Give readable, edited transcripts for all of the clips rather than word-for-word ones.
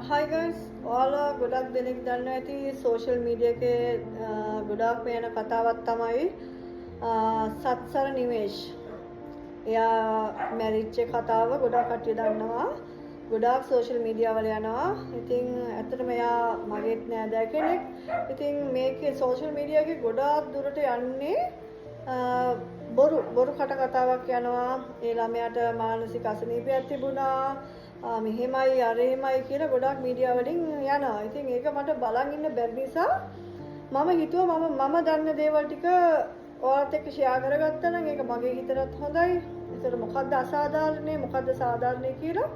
Hi guys, ඔයාලා ගොඩක් දෙනෙක් දන්නවා ඇති සෝෂල් මීඩියා එකේ ගොඩාක් වෙන කතාවක් තමයි සත්සර නිවේෂ්. එයා මැරිච්ච කතාව ගොඩක් කට්ටිය දන්නවා. ගොඩාක් සෝෂල් මීඩියා වල යනවා. ඉතින් ඇත්තටම එයා මගේත් නෑදෑ කෙනෙක්. ඉතින් මේකේ සෝෂල් මීඩියා එකේ ගොඩාක් දුරට යන්නේ බොරු කතාවක් යනවා. ඒ ළමයාට මානසික අසනීපයක් තිබුණා. මෙහෙමයි අරෙහෙමයි කියලා ගොඩක් මීඩියා වලින් යනවා. ඉතින් ඒක මට බලන් ඉන්න බැරි නිසා මම හිතුවා මම දන්න දේවල් ටික ඔයාලත් එක්ක ෂෙයා කරගත්තා නම් ඒක මගේ හිතටත් හොඳයි. ඒතර මොකද්ද අසාධාරණේ මොකද්ද සාධාරණේ කියලා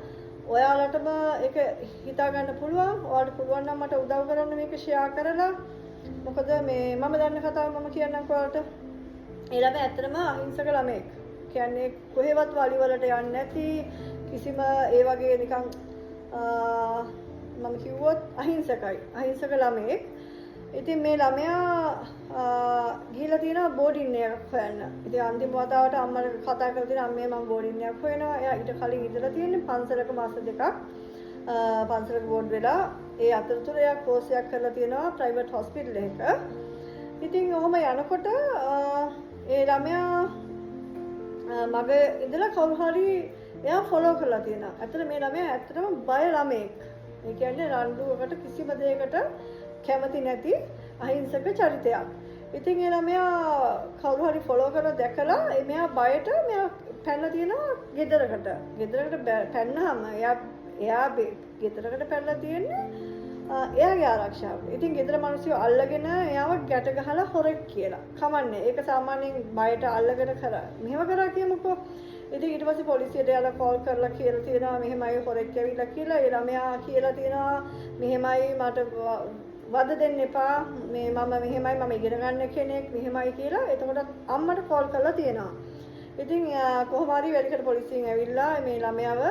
ඔයාලටම ඒක හිතා ගන්න පුළුවන්. ඔයාලට පුළුවන් නම් මට උදව් කරන්න මේක ෂෙයා කරලා. මොකද මේ මම දන්න කතාව මම කියන්නම් ඔයාලට. ඒ ළමයා ඇත්තටම අහිංසක ළමෙක්. කියන්නේ කොහෙවත් වලි වලට යන්නේ නැති කිසිම ඒ වගේ නිකන් මම කිව්වොත් අහිංසක ළමෙක්. ඉතින් මේ ළමයා ගිහිලා තියෙනවා බෝඩින් එකක් හොයන්න. ඉතින් අන්තිම වතාවට අම්මට කතා කරලා තියෙනවා අම්මේ මම බෝඩින් එකක් හොයනවා. එයා ඊට කලින් ඉඳලා තියෙන්නේ පන්සලක මාස දෙකක්. පන්සලක බෝඩ් වෙලා ඒ අතරතුර එයා කෝස් එකක් කරලා තියෙනවා ප්‍රයිවට් හොස්පිටල් එකක. ඉතින් ඔහොම යනකොට ඒ ළමයා මගේ ඉඳලා කවුරු හරි එයා ෆොලෝ කරලා තියෙනවා. ඇත්තට මේ ළමයා ඇත්තටම බය ළමෙක්. ඒ කියන්නේ රණ්ඩුවකට කිසිම දෙයකට කැමති නැති අහිංසක චරිතයක්. ඉතින් ඒ ළමයා කවුරු හරි ෆොලෝ කරලා දැකලා මෙයා බයට මෙයා පැනලා තියෙනවා ගෙදරකට. ගෙදරකට පැනනහම එයා ගෙදරකට පැනලා තියෙන්නේ එයාගේ ආරක්ෂාවට. ඉතින් ගෙදර මිනිස්සු අල්ලගෙන එයාව ගැට ගහලා හොරෙක් කියලා. කමන්නේ. ඒක සාමාන්‍යයෙන් බයට අල්ලගෙන මෙහෙම කරා කියමුකෝ. ඉතින් ඊට පස්සේ පොලිසියට යාලා කෝල් කරලා කියලා තියෙනවා මෙහෙමයි හොරෙක් ඇවිල්ලා කියලා. ඒ ළමයා කියලා තියෙනවා මෙහෙමයි මට වද දෙන්න එපා. මම ඉගෙන ගන්න කෙනෙක් මෙහෙමයි කියලා. එතකොට අම්මට කෝල් කරලා තියෙනවා. ඉතින් කොහොම හරි වැඩිකට පොලිසියෙන් ඇවිල්ලා මේ ළමයාව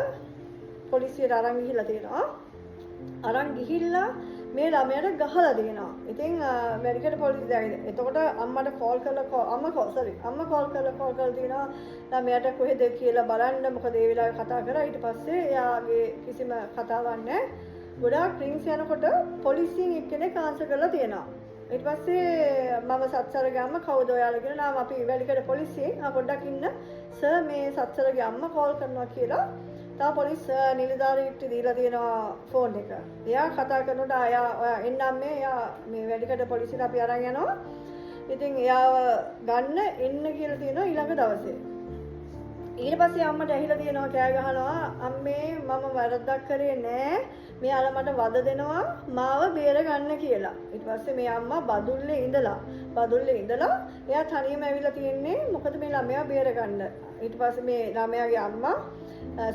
පොලිසියට අරන් ගිහිල්ලා තියෙනවා. අරන් ගිහිල්ලා මේ ළමයාට ගහලා දෙනවා. ඉතින් මෙඩිකල් පොලිසිය දැවිද. එතකොට අම්මට කෝල් කරලා අම්මා කෝල් කරලා තියෙනවා ළමයාට කොහෙද කියලා බලන්න. මොකද ඒ වෙලාවේ කතා කරා. ඊට පස්සේ එයාගේ කිසිම කතාවක් නැහැ. ගොඩාක් රින්ග්ස් යනකොට පොලිසියෙන් එක්කෙනෙක් ආන්සර් කරලා තියෙනවා. ඊට පස්සේ මම සත්සරගේ අම්මා කවුද ඔයාලා කියලා නාම අපි වැලිකඩ පොලිසියෙන් පොඩ්ඩක් ඉන්න සර් මේ සත්සරගේ අම්මා කෝල් කරනවා කියලා තා පොලිස් නිලධාරීන්ට දීලා තියෙනවා ෆෝන් එක. එයා කතා කරනකොට ඔයා එන්නම් එයා මේ වැඩිකඩ පොලිසියට අපි අරන් යනවා. ඉතින් එයාව ගන්න එන්න කියලා තියෙනවා ඊළඟ දවසේ. ඊට පස්සේ අම්මට ඇහිලා තියෙනවා කෑ ගහනවා අම්මේ මම වරදක් කරේ නෑ. මෙයාලා මට වද දෙනවා මාව බේර ගන්න කියලා. ඊට පස්සේ මේ අම්මා බදුල්ලේ ඉඳලා එයා තනියම ඇවිල්ලා තියෙන්නේ මොකද මේ ළමයා බේර ගන්න. ඊට පස්සේ මේ ළමයාගේ අම්මා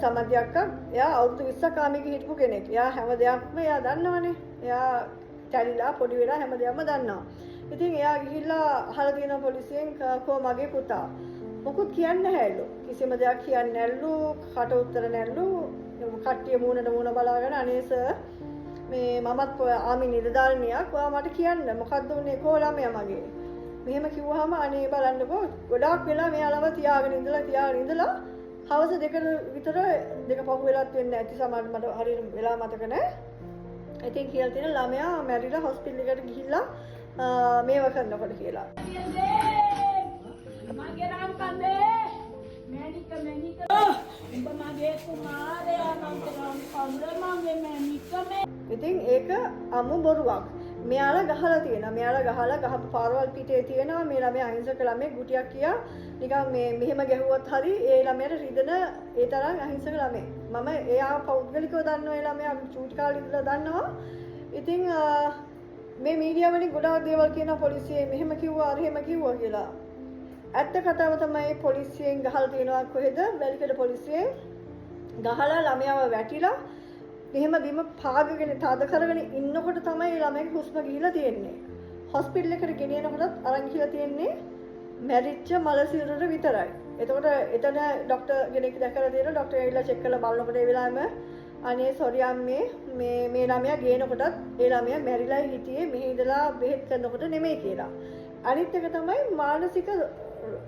සමන්ති අක්කා එයා අවුරුදු 20ක් ආමිගේ හිටපු කෙනෙක්. එයා හැම දෙයක්ම එයා දන්නවනේ. එයා කැලිලා පොඩි වෙලා හැම දෙයක්ම දන්නවා. ඉතින් එයා ගිහිල්ලා අහලා තියෙනවා පොලිසියෙන් කෝ මගේ පුතා. මොකුත් කියන්නේ නැහැලු. කිසිම දෙයක් කියන්නේ නැල්ලු. කට උත්තර නැල්ලු. කට්ටිය මූණට මූණ බලාගෙන අනේ සර් මේ මමත් ආමි නිලධාරිනියක්. ඔයා මට කියන්න මොකද්ද උනේ කෝ ළමයා මගේ. මෙහෙම කිව්වහම අනේ බලන්නකෝ ගොඩාක් වෙලා මෙයාලව තියාගෙන ඉඳලා හවස දෙකට විතර දෙක පහු වෙලත් වෙන්න ඇති සමහරවිට මට හරියට වෙලා මතක නැහැ. ඉතින් කියලා තියෙන ළමයා මැරිලා හොස්පිටල් එකට ගිහිල්ලා මේව කරනකොට කියලා. මගේ නම් කන්දේ මැනික උඹ මගේ කුමාරයා නම් කවුද මගේ මැනිකමේ. ඉතින් ඒක අමු බොරුවක්. මෙයාලා ගහලා තියෙනවා. මෙයාලා ගහපු පාරවල් පිටේ තියෙනවා මේ ළමයා අහිංසක ළමෙක් ගුටියක් කියා නිකන් මෙහෙම ගැහුවත් හරි ඒ ළමයාට රිදෙන ඒ තරම් අහිංසක ළමෙක්. මම එයා පෞද්ගලිකව දන්නවා ඒ ළමයා චූටි කාලේ ඉඳලා දන්නවා. ඉතින් මේ මීඩියා වලින් ගොඩාක් දේවල් කියනවා පොලිසිය මෙහෙම කිව්වා අරහෙම කිව්වා කියලා. ඇත්ත කතාව තමයි පොලිසියෙන් ගහලා තියෙනවා කොහෙද? වැලිකඩ පොලිසියෙන් ගහලා ළමයාව වැටිලා මෙහෙම බිම පාගගෙන තද කරගෙන ඉන්නකොට තමයි ළමයාගේ හුස්ම ගිහිලා තියෙන්නේ. හොස්පිටල් එකට ගෙනියනකොටත් අරන් ගිහිලා තියෙන්නේ මැරිච්ච මල සිරුර විතරයි. එතකොට එතන ડોක්ටර් කෙනෙක් දැකලා තියෙනවා. ડોක්ටර් ඇවිල්ලා චෙක් කරලා බලනකොට ඒ වෙලාවෙම අනේ සෝරි අම්මේ මේ ළමයා ගේනකොටත් ඒ ළමයා මැරිලා හිටියේ මෙහි ඉඳලා බෙහෙත් කරනකොට නෙමෙයි කියලා. අනිත් එක තමයි මානසික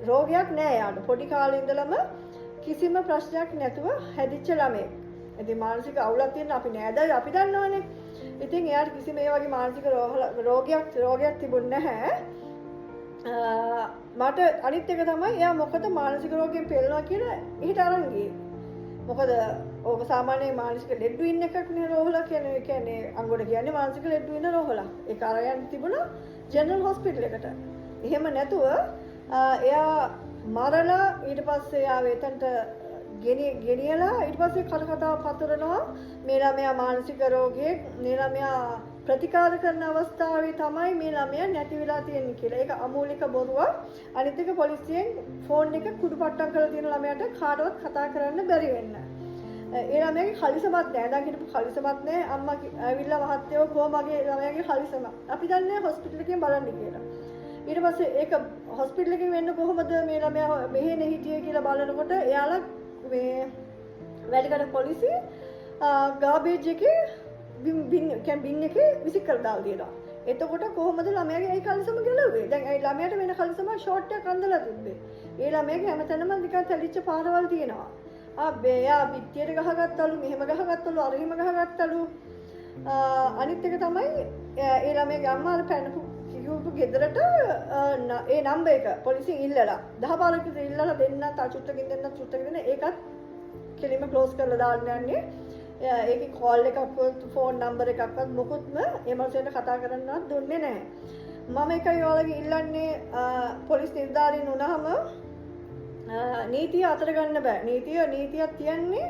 රෝගයක් නෑ යාට. පොඩි කාලේ ඉඳලම කිසිම ප්‍රශ්නයක් නැතුව හැදිච්ච ළමෙක්. ඉතින් මානසික අවුලක් තියෙන අපි නෑදෑයෝ අපි දන්නවනේ. ඉතින් එයාට කිසිම ඒ වගේ මානසික රෝගයක් තිබුණේ නැහැ. මට අනිත් එක තමයි එයා මොකද මානසික රෝගයෙන් පෙළනවා කියලා එහෙට අරන් ගියේ. මොකද ඕක සාමාන්‍යයෙන් මානසික ලෙඩ ඉන්න එකක් නේ රෝහල කියන්නේ. ඒ කියන්නේ අංගොඩ කියන්නේ මානසික ලෙඩ ඉන්න රෝහල. ඒක අරයන් තිබුණා ජෙනරල් හොස්පිටල් එකට. එහෙම නැතුව එයා මරලා ඊට පස්සේ එයා එතනට ගෙනියලා ඊට පස්සේ කතාව පතරනවා මේ ළමයා මානසික රෝගියෙක්, මේ ළමයා ප්‍රතිකාර කරන අවස්ථාවේ තමයි මේ ළමයා නැති වෙලා තියෙන්නේ කියලා. ඒක අමූලික බොරුවක්. අනිත් එක පොලිසියෙන් ෆෝන් එක කුඩුපට්ටම් කරලා තියෙන ළමයාට කාටවත් කතා කරන්න බැරි වෙන්න. ඒ ළමයාගේ කලිසමක් නැහැ. දැන් හිටපු කලිසමක් නැහැ. අම්මා ඇවිල්ලා මහත්තයෝ කොහොම මගේ ළමයාගේ කලිසම. අපි දන්නේ හොස්පිටල් එකෙන් බලන්න කියලා. ඊට පස්සේ ඒක හොස්පිටල් එකෙන් වෙන්න කොහොමද මේ ළමයා මෙහෙ හිටියේ කියලා බලනකොට එයාලා මේ වැඩකට පොලිසිය ගාබේජ් එකේ බින් එකේ විසික් කරලා දාලා තියෙනවා. එතකොට කොහොමද ළමයාගේ ඒ කලිසම ගැලුවේ? දැන් ඒ ළමයාට වෙන කලිසම ෂෝට් එකක් අඳලා තිබ්බේ. ඒ ළමයාගේ හැමතැනම නිකන් තැලිච්ච පාරවල් තියෙනවා. එයා පිටියට ගහගත්තලු, මෙහෙම ගහගත්තලු, අර එහෙම ගහගත්තලු. අනිත් එක තමයි ඒ ළමයාගේ අම්මා අර පැනපු කිව්පු ගෙදරට ඒ නම්බර් එක පොලිසියෙන් ඉල්ලලා 10 පාරක් විතර ඉල්ලලා දෙන්න තාචුට්ටකින් දෙන්න චුට්ටකින් දෙන්න ඒකත් කෙලින්ම ක්ලෝස් කරලා දාන්න යන්නේ. ඒකේ කෝල් එකක්වත් ෆෝන් නම්බර් එකක්වත් මොකුත්ම ඒ මනුස්සයට කතා කරන්නවත් දුන්නේ නැහැ. මම එකයි ඔයාලගේ ඉල්ලන්නේ පොලිස් නිලධාරීන් වුණාම නීතිය අතර ගන්න බෑ. නීතියක් තියන්නේ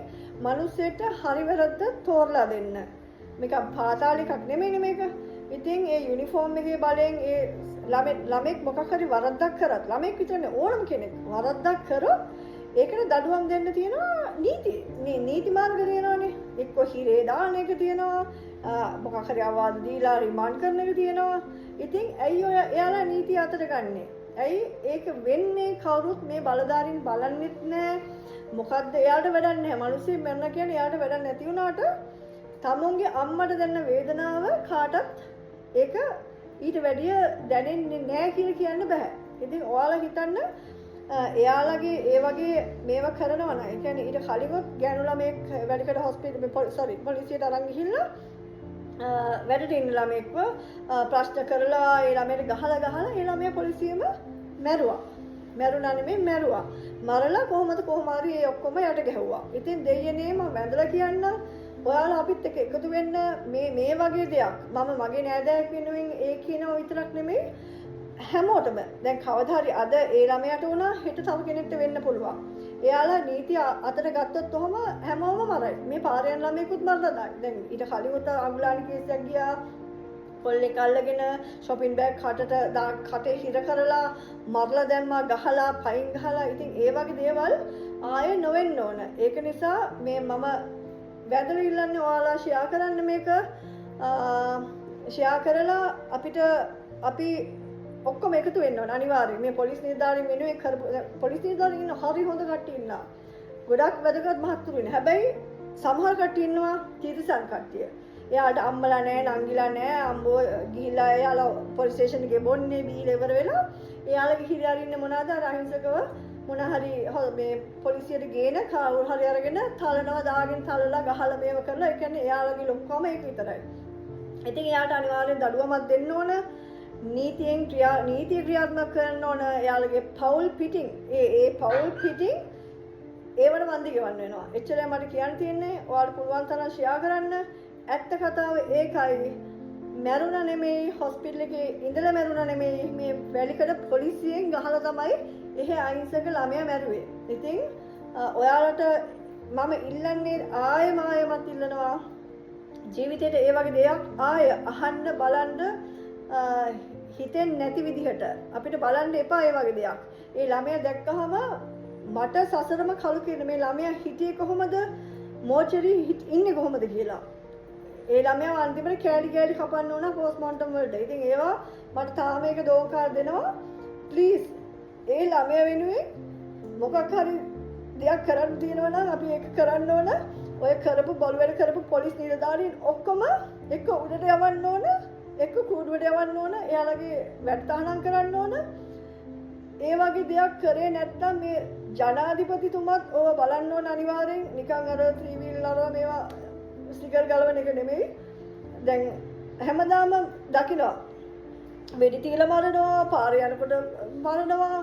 මනුස්සයට හරි වැරද්ද තෝරලා දෙන්න. මේක පාතාල එකක් නෙමෙයිනේ මේක. ඉතින් ඒ යුනිෆෝම් එකේ බලෙන් ඒ ළමෙක් මොකක් හරි වරද්දක් කරත් ළමෙක් විතරනේ ඕනම කෙනෙක් වරද්දක් කරොත් ඒකට දඩුවම් දෙන්න තියෙනවා නීති මාර්ග තියෙනවානේ. එක්ක හිරේ දාන එක තියෙනවා, මොකක් හරි අවවාද දීලා රිමාන්ඩ් කරන එක තියෙනවා. ඉතින් ඇයි ඔය එයාලා නීතිය අතට ගන්නෙ? ඇයි ඒක වෙන්නේ? කවුරුත් මේ බලධාරීන් බලන්නෙත් නෑ. මොකද්ද එයාට වැඩක් නැහැ. මිනිස්සු මරණ කියන්නේ එයාට වැඩක් නැති වුණාට තමුන්ගේ අම්මට දැන්න වේදනාව කාටත් ඒක ඊට වැඩිය දැනෙන්නේ නැහැ කියලා කියන්න බෑ. ඉතින් ඔයාලා හිතන්න එයාලගේ ඒ වගේ මේවා කරනවා නම්, ඒ කියන්නේ ඊට කලින්වත් ගෑනු ළමෙක් වැඩකට හොස්පිටල් පොලිසියට අරන් ගිහිල්ලා වැඩට ඉන්න ළමෙක්ව ප්‍රශ්න කරලා ඒ ළමයට ගහලා ඒ ළමයා පොලිසියෙම මැරුවා. මැරුණා නෙමෙයි මැරුවා. මරලා කොහොම හරි ඒ ඔක්කොම යට ගැහුවා. ඉතින් දෙයියනේ මම වැඳලා කියන්නම් ඔයාලා අපිත් එක්ක එකතු වෙන්න මේ වගේ දෙයක් මම මගේ නෑදෑයෙක් වෙනුවෙන් ඒ කියනවා විතරක් නෙමෙයි හැමෝටම දැන් කවදා හරි අද ඒ ළමයාට වුණා හෙට තව කෙනෙක්ට වෙන්න පුළුවන්. එයාලා නීතිය අතට ගත්තොත් ඔහම හැමෝම මරයි. මේ පාරේ යන ළමයෙකුත් මරලා දායි. දැන් ඊට කලින් උත අඟුලානි කේස් එකක් ගියා. කොල්ලෙක් අල්ලගෙන shopping bag කටේ හිර කරලා මරලා දැම්මා, ගහලා පයින් ගහලා. ඉතින් ඒ වගේ දේවල් ආයෙ නොවෙන්න ඕන. ඒක නිසා මේ මම වැදලා ඉල්ලන්නේ ඔයාලා ෂෙයා කරන්න මේක. ෂෙයා කරලා අපි ඔක්කොම එකතු වෙන්න ඕන අනිවාර්යයෙන්. මේ පොලිස් නිලධාරීන් වෙනුවෙන් කරපු පොලිස් නිලධාරීන් ඉන්න හරි හොඳ කට්ටිය ඉන්නවා. ගොඩක් වැදගත් මහත්තුරු ඉන්නවා. හැබැයි සමහර කට්ටිය ඉන්නවා තීරසන් කට්ටිය. එයාට අම්මලා නැහැ, නංගිලා නැහැ, අම්බෝ ගිහිල්ලා එයාලා පොලිස් ස්ටේෂන් එකේ බොන්නේ බීලා ඉවර වෙලා එයාලගේ හිරියර ඉන්නේ මොනවාද අහිංසකව මොන හරි මේ පොලිසියට ගේන කවුරු හරි අරගෙන තලනවා, දාගෙන තලලා ගහලා මේව කරලා. ඒ කියන්නේ එයාලගේ ලොක්කම ඒක විතරයි. ඉතින් එයාට අනිවාර්යෙන් දඩුවමක් දෙන්න ඕන. නීතිය ක්‍රියාත්මක කරන්න ඕන. එයාලගේ පවුල් පිටින් ඒ පවුල් පිටින් ඒවට වන්දි ගෙවන්න වෙනවා. එච්චරයි මට කියන්න තියෙන්නේ. ඔයාලට පුළුවන් තරම් ෂෙයා කරන්න. ඇත්ත කතාව ඒකයි. මැරුණා නෙමෙයි, හොස්පිටල් එකේ ඉඳලා මැරුණා නෙමෙයි, මේ වැලිකඩ පොලිසියෙන් ගහලා තමයි එහෙ අහිංසක ළමයා මැරුවේ. ඉතින් ඔයාලට මම ඉල්ලන්නේ ආයෙමත් ඉල්ලනවා ජීවිතේට ඒ වගේ දෙයක් ආයෙ අහන්න බලන්න හිතෙන් නැති විදිහට අපිට බලන්න එපා ඒ වගේ දෙයක්. ඒ ළමයා දැක්කහම මට සසරම කලු කියන මේ ළමයා හිටියේ කොහොමද, මෝචරි ඉන්නේ කොහොමද කියලා. ඒ ළමයා අන්තිමට කෑලි කපන්න ඕන පෝස්ට්මෝර්ටම් වලට. ඉතින් ඒවා මට තාම ඒක දෝකාර දෙනවා. ප්ලීස් ඒ ළමයා වෙනුවෙන් මොකක් හරි දෙයක් කරන්න තියෙනවා නම් අපි ඒක කරන්න ඕන. ඔය කරපු බලු වැඩ කරපු පොලිස් නිලධාරීන් ඔක්කොම එක්ක උඩට යවන්න ඕන, එක්ක කූඩුවට යවන්න ඕන, එයාලගේ වැඩතහනම් කරන්න ඕන. ඒ වගේ දෙයක් කරේ නැත්නම් මේ ජනාධිපතිතුමත් ඕව බලන්න ඕන අනිවාර්යෙන්. නිකන් අර ත්‍රිවිල් අරවා මේවා ස්ටිකර් ගලවන එක නෙමෙයි. දැන් හැමදාම දකිනවා වෙඩි තියලා මරනවා, පාරේ යනකොට මරනවා.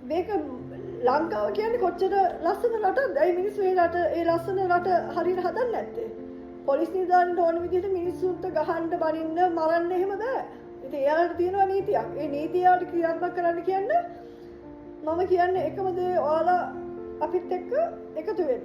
මේක ලංකාව කියන්නේ කොච්චර ලස්සන රටක්ද? ඒ මිනිස්සු ඒ ලස්සන රට හරියට හදන්නේ නැත්තේ. පොලිස් නිලධාරීන්ට ඕන විදිහට මිනිස්සුන්ට ගහන්න, බනින්න, මරන්න එහෙම බෑ. ඉතින් එයාලට තියෙනවා නීතියක්. ඒ නීතිය යාලට ක්‍රියාත්මක කරන්න කියන්නේ මම කියන්නේ එකම දේ ඔයාලා අපිත් එක්ක එකතු වෙන්න.